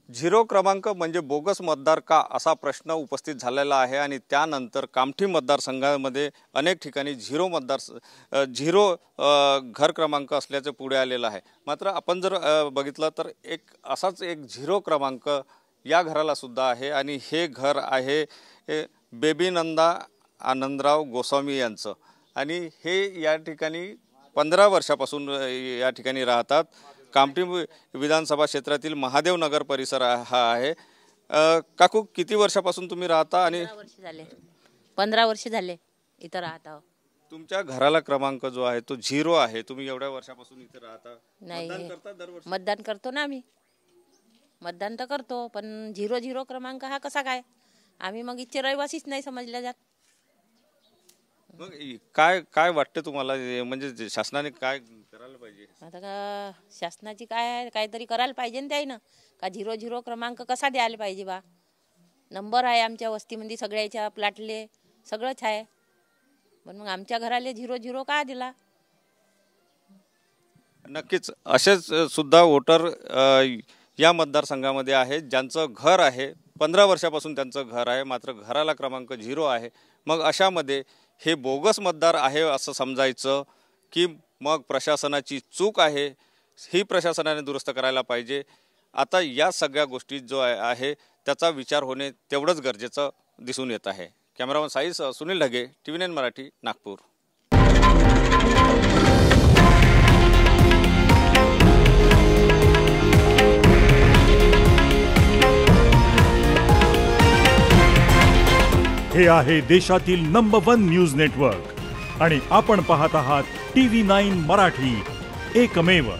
Zero क्रमांक म्हणजे bogus मतदार का असा प्रश्न उपस्थित झालेला आहे आणि त्यानंतर कामठी मतदारसंघामध्ये अनेक ठिकाणी झिरो घर क्रमांक असल्याचे पुढे आलेलं आहे। मात्र आपण जर बघितलं तर असाच एक झिरो क्रमांक या घराला सुद्धा आहे आणि हे घर आहे बेबीनंदा आनंदराव गोस्वामी यांचं आणि हे या ठिकाणी 15 वर्षापासून या ठिकाणी राहतात। कामठी विधानसभा क्षेत्रातील महादेव नगर परिसर हा आहे। काकू किती वर्षापासून तुम्ही राहता? आणि 15 वर्ष झाले इथं राहता। तुमच्या घराला क्रमांक जो आहे तो झिरो आहे। तुम्ही एवढ्या वर्षापासून इथे राहता? नाही, मतदान करता दरवर्षी? मतदान करतो ना आम्ही, मतदान तर करतो, पण झिरो क्रमांक हा कसा काय? आम्ही मग इथे रहिवासीच नाही समजल्या जात। मग काय वाटतं तुम्हाला, म्हणजे शासनाने काय करायला पाहिजे? आता का शासनाची काय आहे, काहीतरी करायला पाहिजे ना त्याईनं, का झिरो क्रमांक कसा द्यायला पाहिजे बा? नंबर आहे आमच्या वस्तीमध्ये सगळ्याच्या प्लॅटले सगळंच आहे, पण मग आमच्या घराले झिरो का दिला? नक्कीच असेच सुद्धा वोटर या मतदारसंघामध्ये आहेत ज्यांचं घर आहे, 15 वर्षापासून त्यांचं घर आहे, मात्र घराला क्रमांक झिरो आहे। मग अशामध्ये हे बोगस मतदार आहे असं समजायचं की मग प्रशासनाची चूक आहे? ही प्रशासनाने दुरुस्त करायला पाहिजे। आता या सगळ्या गोष्टी जो आहे त्याचा विचार होणे तेवढंच गरजेचं दिसून येत आहे। Cameraman size Sunil Dhage, TV9 Marathi, Nagpur. हे आहे देशातील नंबर 1 न्यूज नेटवर्क आणि आपण पाहत आहात TV9 मराठी, एकमेव।